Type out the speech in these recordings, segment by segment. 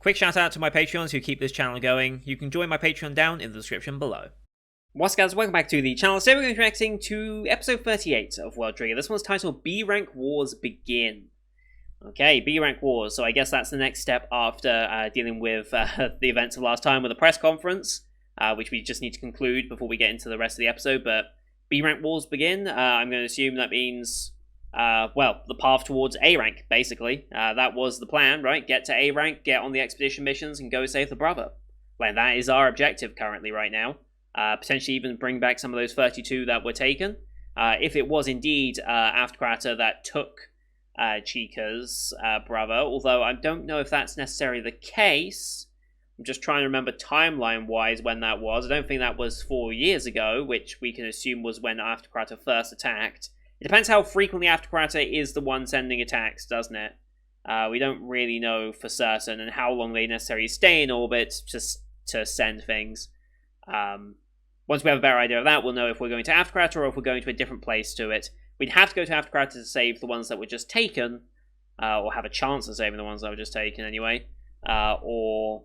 Quick shout out to my Patreons who keep this channel going. You can join my Patreon down in the description below. What's up guys, welcome back to the channel. Today we're going to be reacting to episode 38 of World Trigger. This one's titled B-Rank Wars Begin. Okay, B-Rank Wars, so I guess that's the next step after dealing with the events of last time with the press conference, which we just need to conclude before we get into the rest of the episode, but B-Rank Wars Begin, I'm going to assume that means, well, the path towards A-Rank, basically. That was the plan, right? Get to A-Rank, get on the expedition missions, and go save the brother. Like, that is our objective currently right now. Potentially even bring back some of those 32 that were taken. If it was indeed Aftercrater that took Chica's brother, although I don't know if that's necessarily the case. I'm just trying to remember timeline-wise when that was. I don't think that was 4 years ago, which we can assume was when Aftercrater first attacked. It depends how frequently Aftercrater is the one sending attacks, doesn't it? We don't really know for certain, and how long they necessarily stay in orbit to send things. Once we have a better idea of that, we'll know if we're going to Aftercrater or if we're going to a different place to it. We'd have to go to Aftercrater to save the ones that were just taken, or have a chance of saving the ones that were just taken anyway, or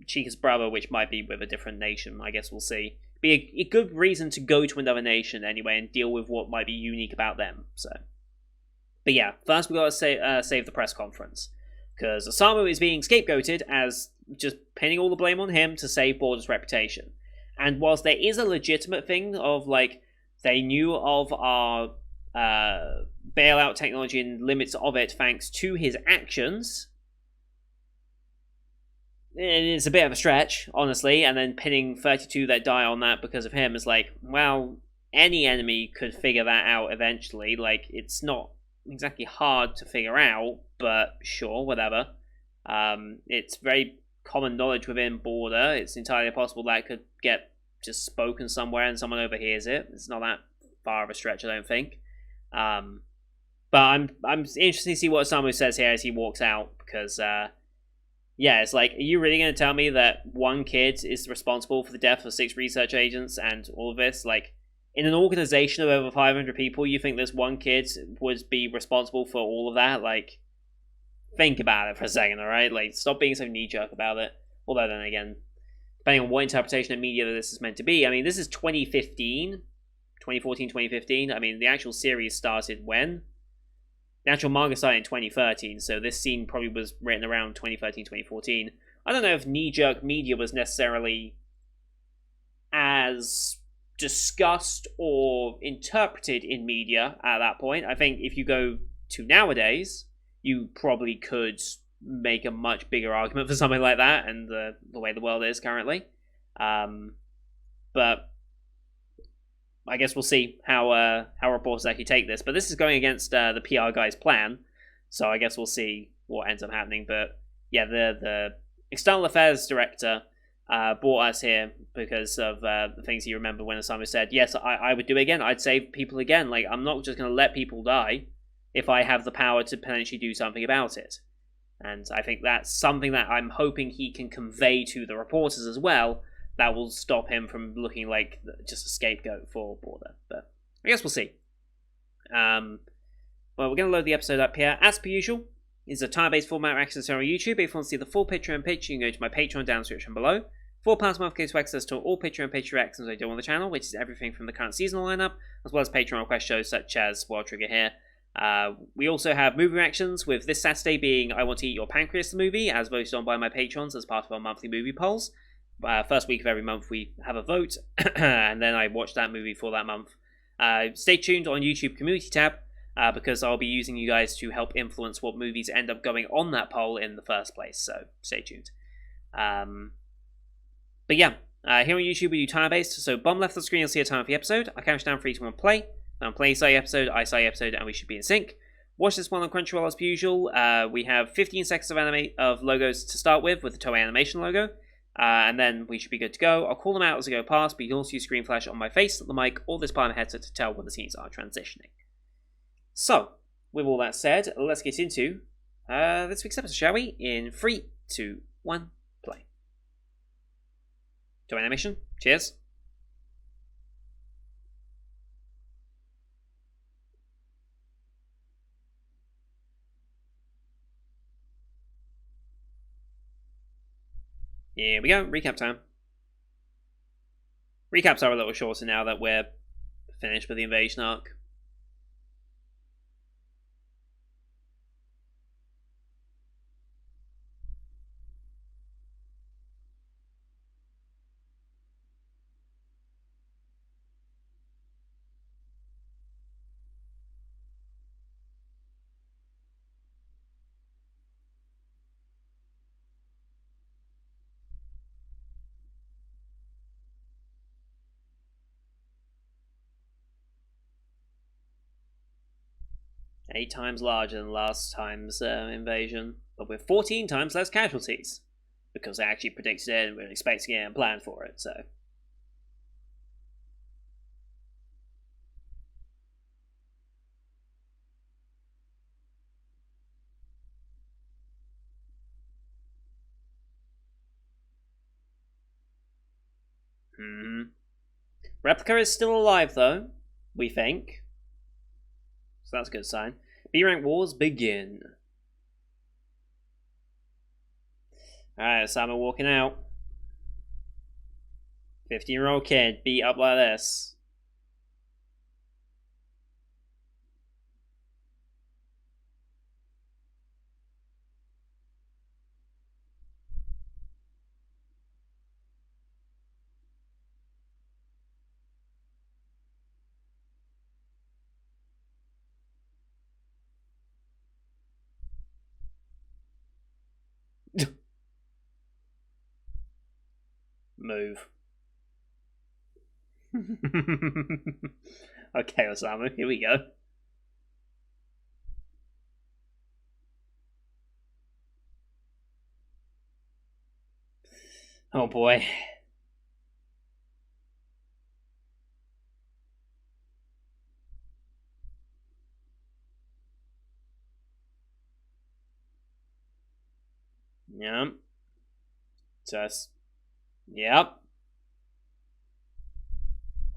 Chica's brother, which might be with a different nation. I guess we'll see. Be a good reason to go to another nation anyway and deal with what might be unique about them. So, but yeah, first we got to save the press conference, because Osamu is being scapegoated as just pinning all the blame on him to save Border's reputation. And whilst there is a legitimate thing of like they knew of our bailout technology and limits of it thanks to his actions, it's a bit of a stretch, honestly, and then pinning 32 that die on that because of him is like, well, any enemy could figure that out eventually. Like, it's not exactly hard to figure out, but sure, whatever. It's very common knowledge within Border. It's entirely possible that could get just spoken somewhere and someone overhears it. It's not that far of a stretch, I don't think. But I'm interested to see what Osamu says here as he walks out, because yeah, it's like, are you really going to tell me that one kid is responsible for the death of 6 research agents and all of this? Like, in an organization of over 500 people, you think this one kid would be responsible for all of that? Like, think about it for a second, alright? Like, stop being so knee-jerk about it. Although, then again, depending on what interpretation of media this is meant to be. I mean, this is 2015. 2014, 2015. I mean, the actual series started when? The actual manga started in 2013, so this scene probably was written around 2013, 2014. I don't know if knee-jerk media was necessarily as discussed or interpreted in media at that point. I think if you go to nowadays, you probably could make a much bigger argument for something like that, and the way the world is currently. But I guess we'll see how reporters actually take this. But this is going against the PR guy's plan, so I guess we'll see what ends up happening. But yeah, the External Affairs Director brought us here because of the things you remember when Osamu said, yes, I would do it again. I'd save people again. Like, I'm not just going to let people die if I have the power to potentially do something about it. And I think that's something that I'm hoping he can convey to the reporters as well, that will stop him from looking like just a scapegoat for Border. But I guess we'll see. Well, we're going to load the episode up here. As per usual, it's a time-based format access on YouTube. If you want to see the full picture and pitch, you can go to my Patreon down in the description below. £4 a month gives you access to all picture and picture reactions I do on the channel, which is everything from the current seasonal lineup, as well as Patreon request shows such as World Trigger here. We also have movie reactions, with this Saturday being I Want to Eat Your Pancreas the movie, as voted on by my patrons as part of our monthly movie polls. First week of every month we have a vote, and then I watch that movie for that month. Stay tuned on YouTube community tab, because I'll be using you guys to help influence what movies end up going on that poll in the first place, so stay tuned. But yeah, here on YouTube we do time-based, so bottom left of the screen you'll see a time for the episode. I count down 3, 2, 1, play. Then play say episode, I say episode, and we should be in sync. Watch this one on Crunchyroll as per usual. We have 15 seconds of logos to start with the Toei Animation logo. And then we should be good to go. I'll call them out as I go past, but you can also use screen flash on my face, the mic, or this part of my headset to tell when the scenes are transitioning. So, with all that said, let's get into this week's episode, shall we? In 3, 2, 1, play. Toei Animation, cheers. Here we go, recap time. Recaps are a little shorter now that we're finished with the invasion arc. Eight times larger than last time's invasion, but with 14 times less casualties. Because they actually predicted it and were expecting it and planned for it, so. Replica is still alive, though, we think. So that's a good sign. B-rank wars begin. Alright, Simon walking out. 15-year-old kid beat up like this. Move. Okay, Osamu, here we go. Oh boy. Yep. Just. Yep.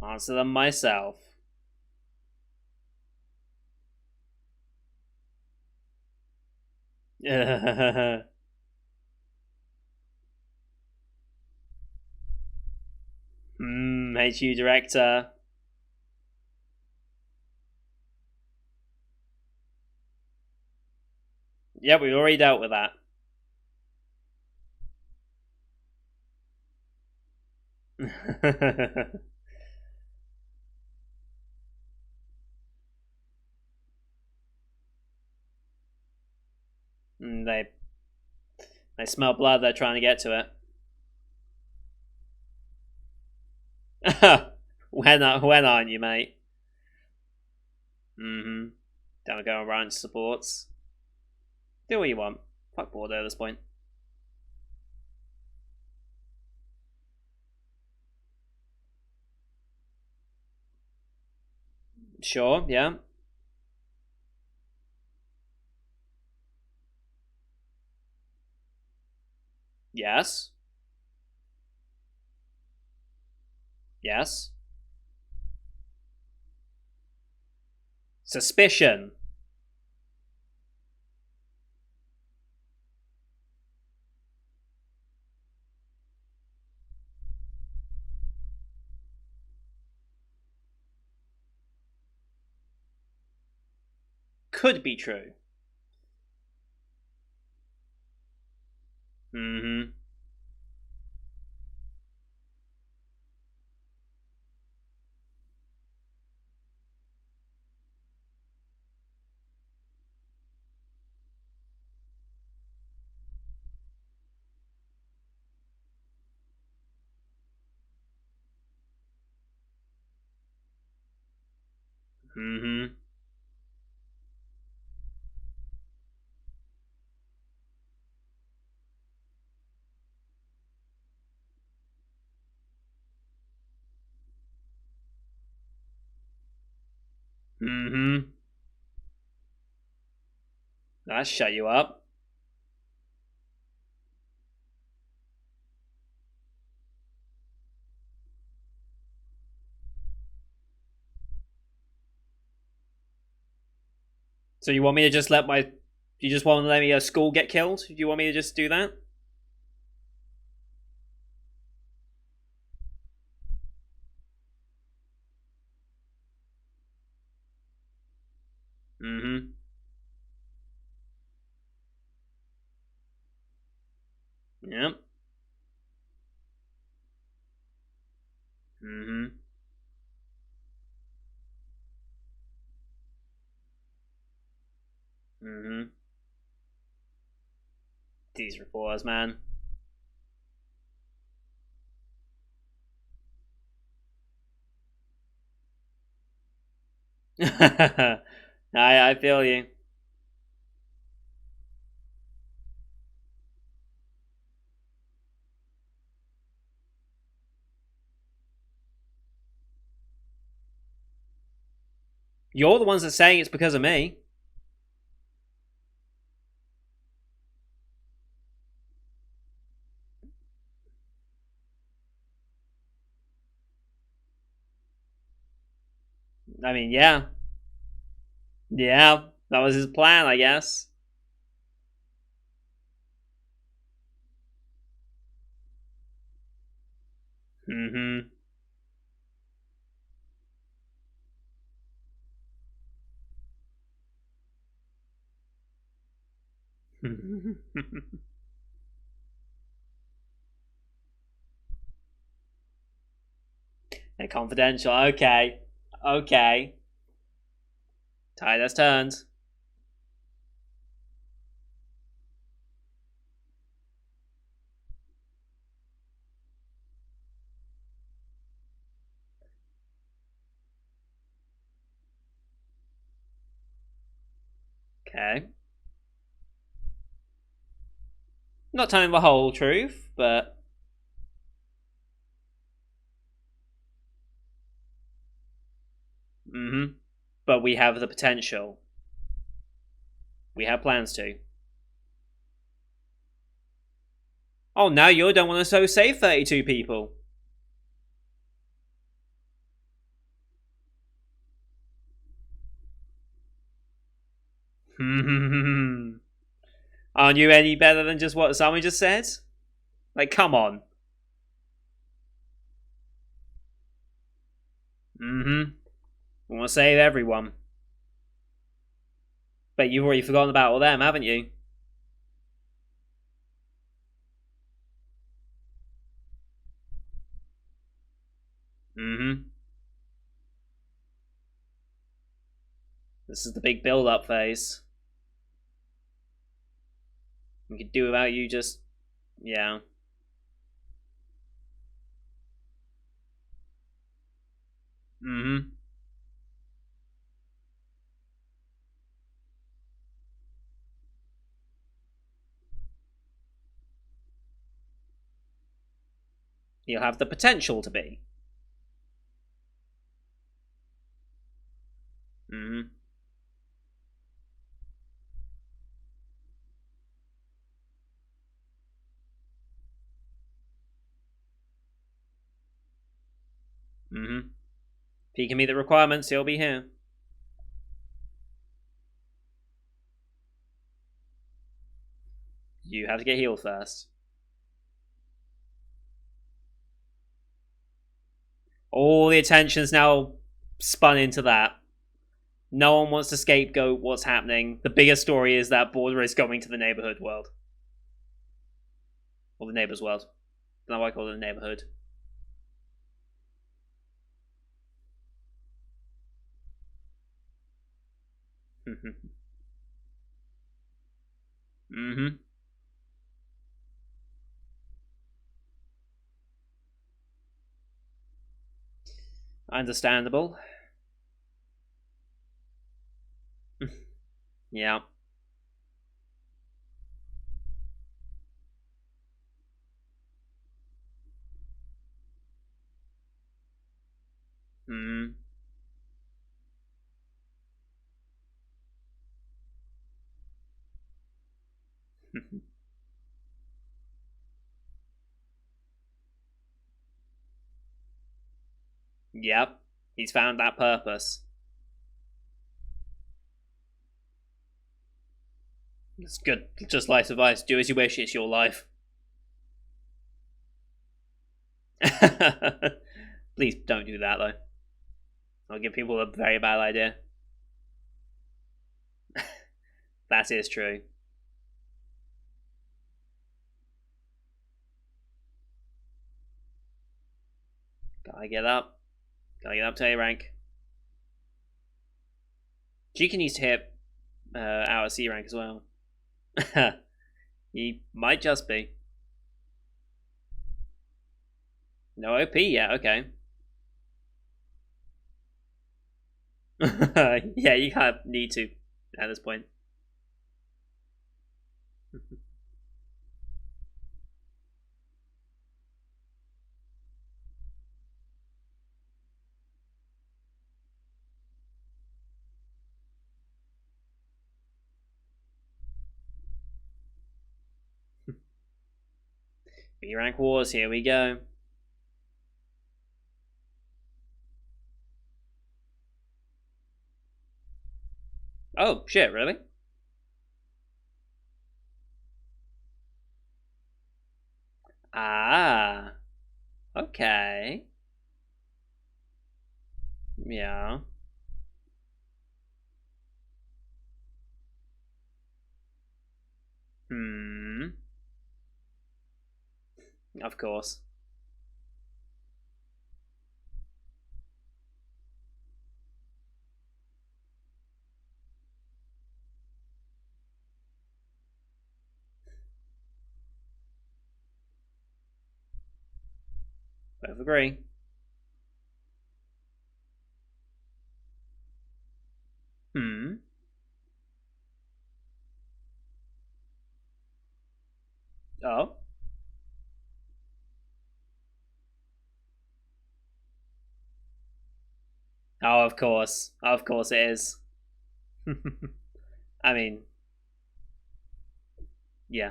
Answer them myself. HU director. Yep, we already dealt with that. They smell blood, they're trying to get to it. when aren't you, mate? Don't go around supports. Do what you want. Fuck Bordeaux at this point. Sure, yeah. Yes. Yes. Suspicion. Could be true. That shut you up. So you want me to just let my... You just want to let me a school get killed? Do you want me to just do that? Yep. Mm-hmm. Mm-hmm. These reporters, man. I feel you. You're the ones that saying it's because of me. I mean, yeah. Yeah. That was his plan, I guess. Mm-hmm. They're confidential. Okay. Okay. Tide has turned. Okay. Not telling the whole truth, but. Mm-hmm. But we have the potential. We have plans to. Oh, now you don't want to so save 32 people. Aren't you any better than just what someone just said? Like, come on. Mm-hmm. We want to save everyone. But you've already forgotten about all them, haven't you? Mm-hmm. This is the big build-up phase. We could do without you just... Yeah. Mm-hmm. You'll have the potential to be. Mm-hmm. Mm-hmm. If he can meet the requirements, he'll be here. You have to get healed first. All the attention's now spun into that. No one wants to scapegoat what's happening. The bigger story is that Border is going to the neighborhood world. Or the neighbor's world. That's why I call it the neighborhood. Mm-hmm. Understandable. Yeah. Mm. Yep. He's found that purpose. It's good. Just life advice. Do as you wish. It's your life. Please don't do that, though. I'll give people a very bad idea. That is true. Gotta get up. Gotta get up to A rank. Chica needs to hit out of C rank as well. He might just be. No OP yet, okay. Yeah, you kind of need to at this point. B rank wars, here we go. Oh, shit, really? Ah. Okay. Yeah. Hmm. Of course. Both agree. Hmm. Oh. Oh, of course. Of course it is. I mean, yeah.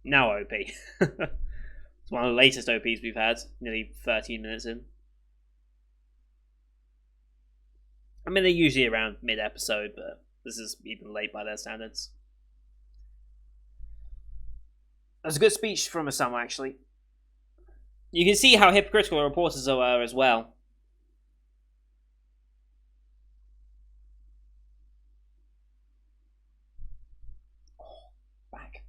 Now OP. It's one of the latest OPs we've had, nearly 13 minutes in. I mean, they're usually around mid episode, but this is even late by their standards. That was a good speech from Osama, actually. You can see how hypocritical the reporters are as well. Back.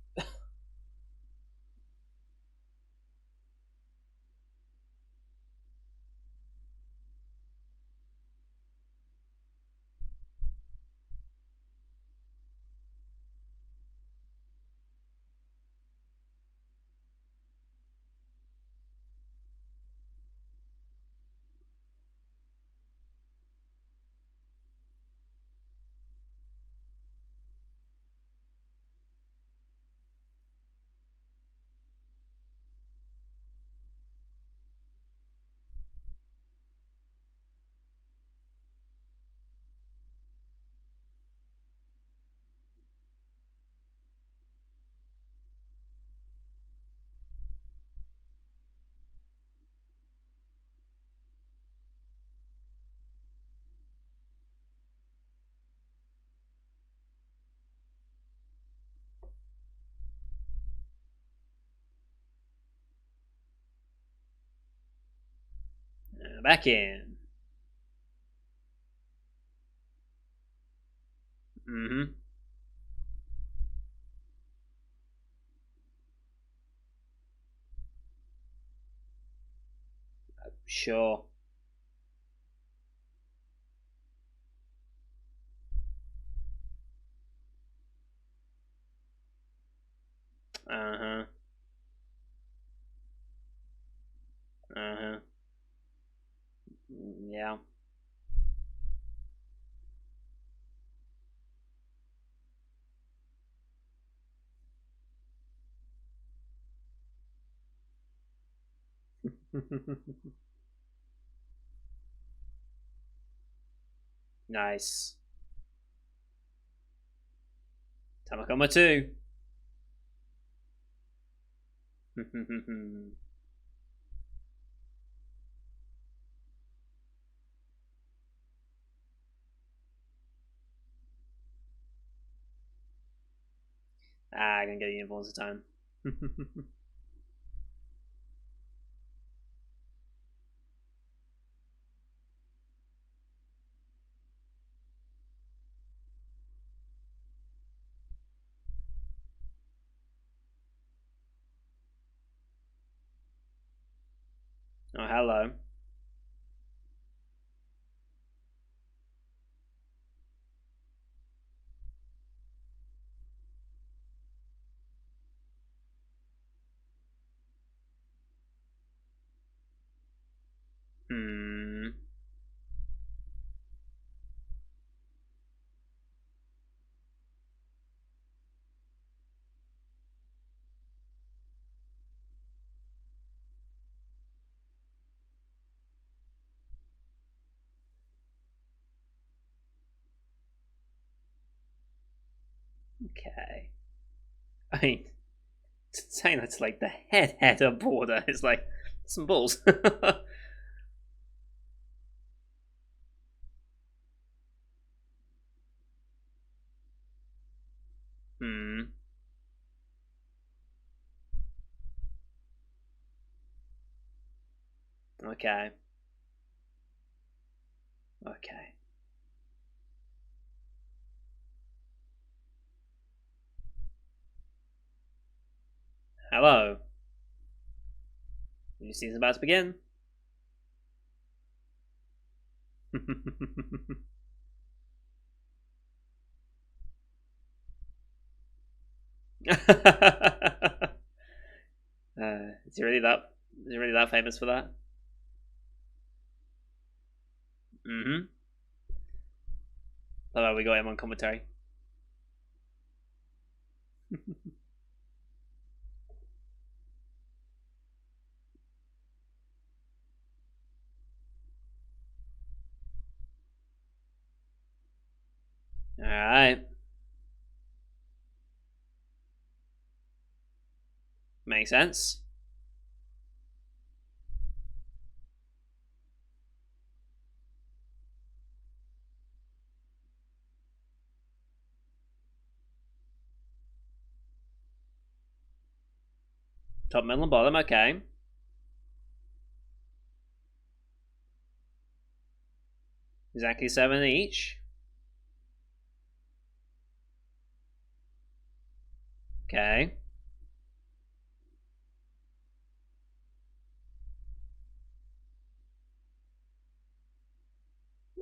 Back in. Mm-hmm. Sure. Uh-huh. Uh-huh. Yeah. Nice. Tamakoma 2. I'm gonna get the uniforms of time. Oh, hello. Hmm. Okay. I mean, saying that's like the header border is like some balls. Hmm. Okay. Okay. Hello. New season's about to begin. Is he really that? Is he really that famous for that? Mm-hmm. Oh, we got him on commentary. All right. Makes sense. Top, middle, and bottom. Okay. Exactly 7 each. Okay.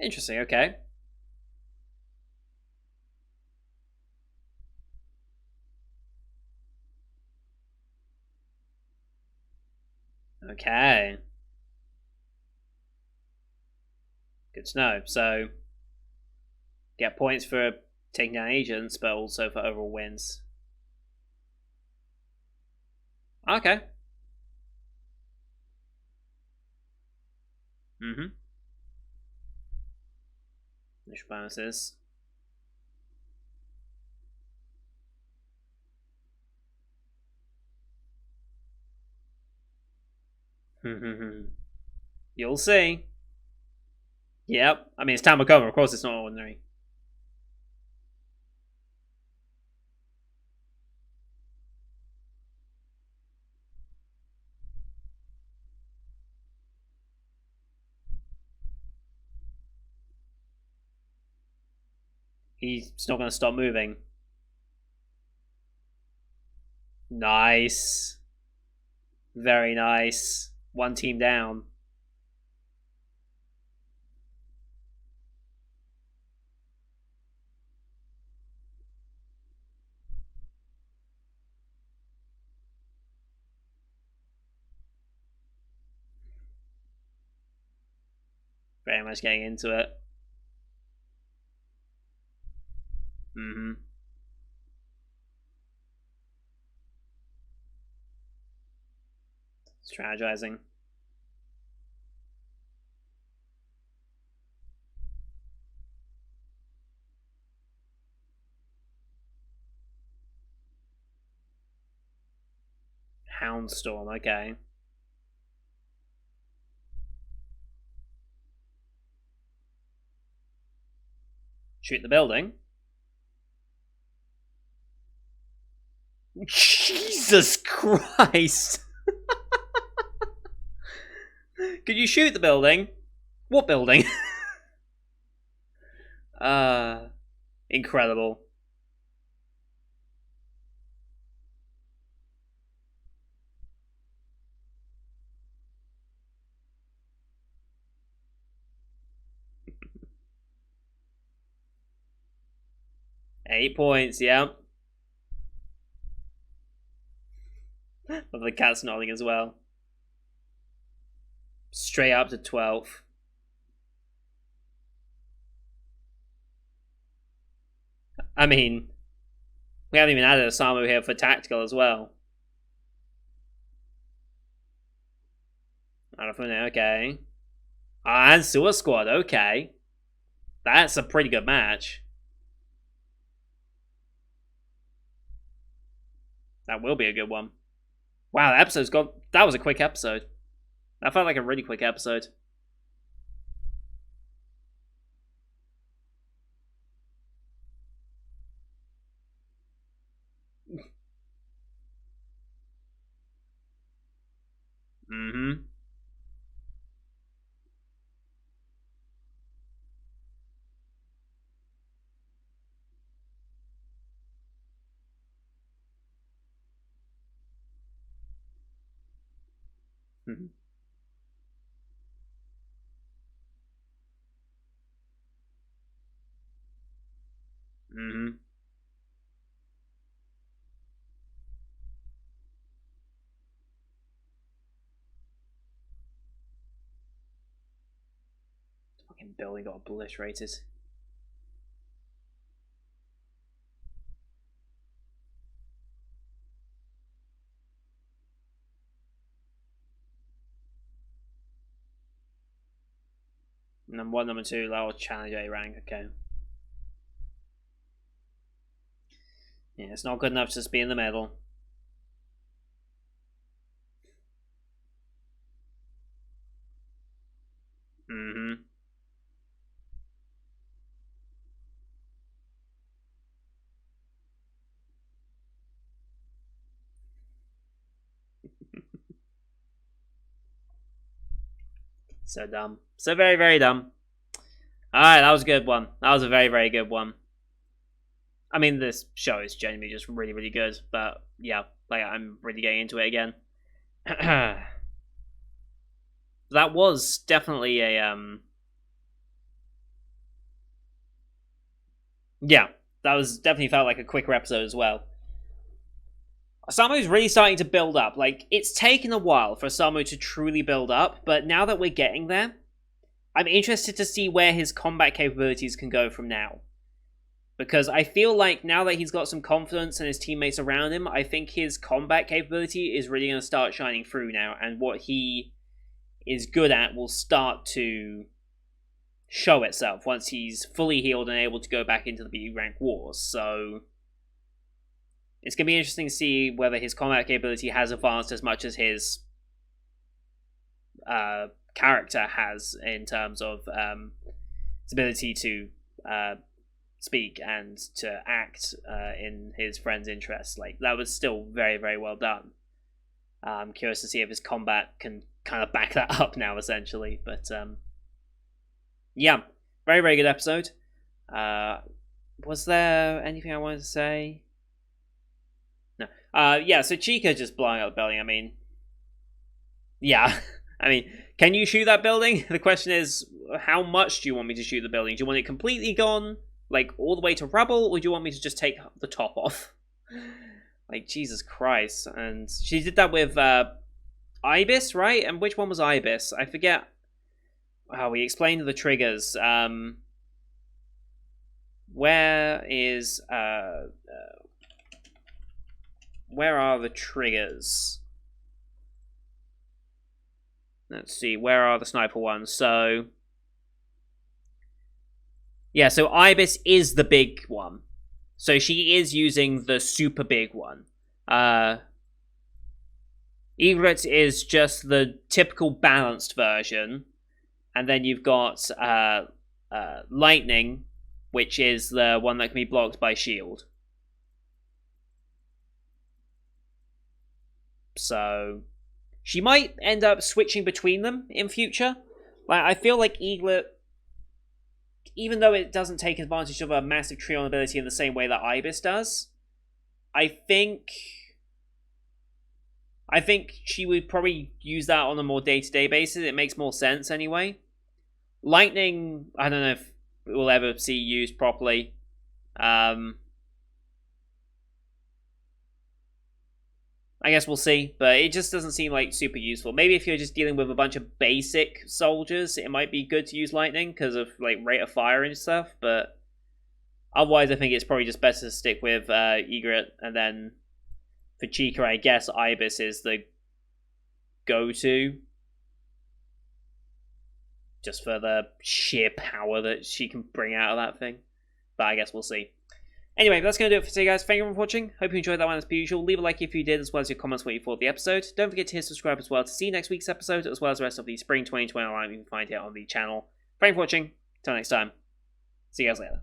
Interesting. Okay. Okay. Good to know. So, get points for taking down agents, but also for overall wins. Okay. Mm-hmm. Initial bonuses. You'll see. Yep. I mean, it's Tamakoma. Of course, it's not ordinary. He's not going to stop moving. Nice. Very nice. One team down. Very much getting into it. Mm-hmm. Strategizing. Houndstorm. Okay. Shoot the building. Jesus Christ! Could you shoot the building? What building? uh, incredible. 8 points, yeah. But the cat's nodding as well. Straight up to 12. I mean, we haven't even added Osamu here for tactical as well. Arafune, okay. And Sewer Squad, okay. That's a pretty good match. That will be a good one. Wow, that episode's gone. That was a quick episode. That felt like a really quick episode. Mm-hmm. Mm-hmm. Mm-hmm. Fucking building got obliterated. Number 1, number 2, that was challenge A rank, okay. Yeah, it's not good enough to just be in the middle. Mm-hmm. So dumb. So very, very dumb. Alright, that was a good one. That was a very, very good one. I mean, this show is genuinely just really, really good. But yeah, like I'm really getting into it again. That was definitely a yeah, that was definitely felt like a quicker episode as well. Osamu's really starting to build up. Like, it's taken a while for Osamu to truly build up, but now that we're getting there, I'm interested to see where his combat capabilities can go from now. Because I feel like now that he's got some confidence and his teammates around him, I think his combat capability is really going to start shining through now, and what he is good at will start to show itself once he's fully healed and able to go back into the B rank wars. So it's going to be interesting to see whether his combat capability has advanced as much as his character has in terms of his ability to speak and to act in his friend's interests. Like, that was still very, very well done. I'm curious to see if his combat can kind of back that up now, essentially. But yeah, very, very good episode. Was there anything I wanted to say? No. Yeah, so Chica just blowing up the building. I mean, yeah. I mean, can you shoot that building? The question is, how much do you want me to shoot the building? Do you want it completely gone, like all the way to rubble, or do you want me to just take the top off? Like, Jesus Christ. And she did that with Ibis, right? And which one was Ibis? I forget. Wow, we explained the triggers. Where is where are the triggers? Let's see, where are the sniper ones? So yeah, so Ibis is the big one. So she is using the super big one. Egret is just the typical balanced version. And then you've got Lightning, which is the one that can be blocked by shield. So she might end up switching between them in future. Like, I feel like Eaglet, even though it doesn't take advantage of a massive Trion ability in the same way that Ibis does, I think she would probably use that on a more day-to-day basis. It makes more sense anyway. Lightning, I don't know if we'll ever see used properly. I guess we'll see, but it just doesn't seem like super useful. Maybe if you're just dealing with a bunch of basic soldiers, it might be good to use lightning because of like rate of fire and stuff, but otherwise I think it's probably just better to stick with Egret, and then for Chica, I guess Ibis is the go-to. Just for the sheer power that she can bring out of that thing. But I guess we'll see. Anyway, that's going to do it for today, guys. Thank you for watching. Hope you enjoyed that one as per usual. Leave a like if you did, as well as your comments what you thought of the episode. Don't forget to hit subscribe as well to see next week's episode, as well as the rest of the Spring 2020 line you can find here on the channel. Thank you for watching. Until next time. See you guys later.